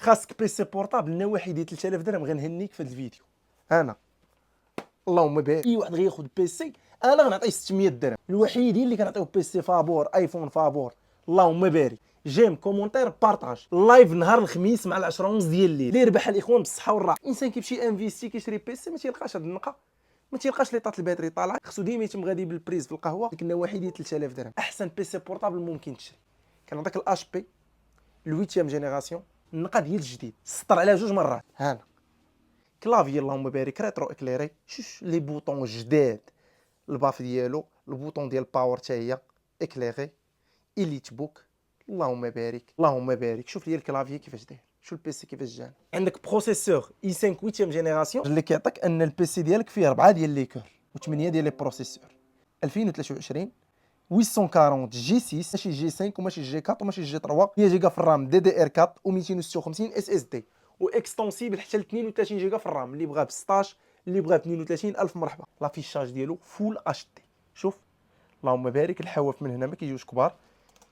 خاصك بيسي بورطابل النواحي ديال 3000 درهم غنهنيك في هذا الفيديو. انا اللهم بارك اي واحد غياخذ بيسي انا غنعطيه 600 درهم. الوحيدين اللي كنعطيو بيسي فابور ايفون فابور اللهم بارك. جيم كومونتير بارطاج اللايف نهار الخميس مع 10 ونص ديال الليل. اللي يربح الاخوان بالصحه والراحه. الانسان كيمشي انفيستي كيشري بيسي ما تيلقاش هاد النقه، ما تيلقاش لي طات الباتري طالعه، خصو ديما يتم غادي بالبريز في القهوه. ديك النواحي ديال 3000 درهم احسن بيسي بورطابل ممكن تشري. كنعطيك الاش بي الويتيام جينيراسيون النقه ديال الجديد، سطر على جوج مرات. هانا كلافي اللهم بارك ريترو اكليري، شوش لي بوطون جداد، الباف ديالو البوطون ديال باور حتى هي اكليري، إليت بوك اللهم بارك اللهم بارك. شوف لي الكلافي كيفاش داير، شوف البيسي كيفاش جاني. عندك بروسيسور اي 5 8 جينيراسيون اللي كيعطيك ان البيسي ديالك فيه 4 ديال لي كور و8 ديال لي بروسيسور. 2023 840 جي 6 ماشي جي 5 وماشي جي 4 وماشي جي 3، هي جيجا في الرام دي دي ار 4 و256 اس اس دي واكستونسيبل حتى ل 32 جيجا في الرام. اللي بغى ب 16 اللي بغى ب 32 الف مرحبا. لافيشاج ديالو فول اتش دي. شوف اللهم بارك الحواف من هنا ما كيجيوش كبار،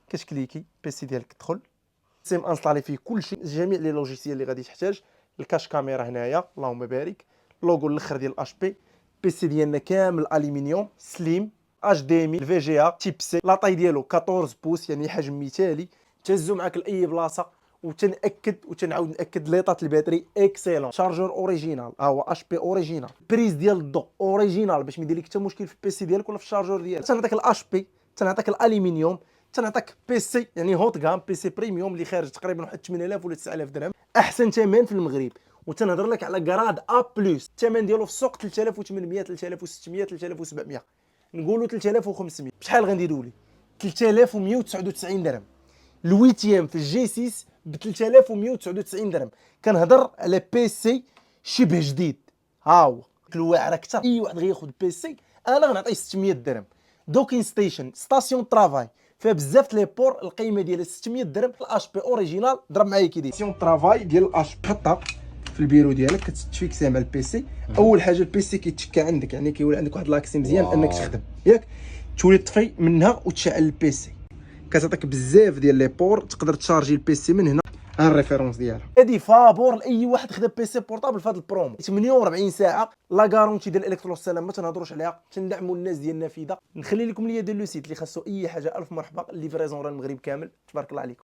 كتكليكي بيسي ديالك تدخل سيم انستالي فيه كلشي جميع لي لوجيسيال اللي غادي تحتاج. الكاش كاميرا هنايا اللهم بارك، لوغو الاخر ديال الاش بي. بيسي ديالنا كامل الومنيوم سليم اش دي ام الفي جي ا تيب سي. لاطاي ديالو 14 بوس يعني حجم مثالي، تهزو معاك لاي بلاصه. وتنأكد وتنعاود نأكد ليطات الباتري اكسيلون. شارجور اوريجينال ها هو اش بي اوريجينال. بريز ديال الضوء اوريجينال باش ما يدير لك حتى مشكل في البيسي ديالك ولا في الشارجور ديالك. تنعطيك الاش بي، تنعطيك الالومنيوم، تنعطيك بيسي يعني هوت غام بيسي بريميوم اللي خارج تقريبا واحد 8000 ولا 9000 درهم احسن ثمن في المغرب. وتنهضر لك على كراد ا بلس الثمن ديالو في السوق 3800 3600 3700، نقولوا 3500. بشحال غنديروا لي 3199 درهم. الويتيام في الجي 6 ب 3199 درهم. كنهضر على بيسي شبه جديد. ها هو الواعر اكثر اي واحد غياخذ بيسي انا غنعطيه 600 درهم. دوكين ستيشن ستاسيون ترافاي فيها بزاف لي بور القيمه ديالها 600 درهم. الاش بي اوريجينال ضرب معايا كيدير ستاسيون ترافاي ديال الاش بي. حطها في البيرو ديالك كتفيكسيها مع البيسي. اول حاجه البيسي كيتشكى عندك يعني كيولي عندك واحد لاكسي مزيان انك تخدم ياك، تولي تطفي منها وتشعل البيسي. كتعطيك بزاف ديال لي بور تقدر تشارجي البيسي من هنا. ها الريفيرونس ديالها هادي فابور لاي واحد خدا بيسي بورطابل في هذا البرومو. 48 ساعه لا غارونتي ديال الالكترو سلام ما تنهضروش عليها. تندعموا الناس ديال النافذه. نخلي لكم ليا ديال لو سيت اللي خاصو اي حاجه الف مرحبا. الليفريزون راه المغرب كامل. تبارك الله عليكم.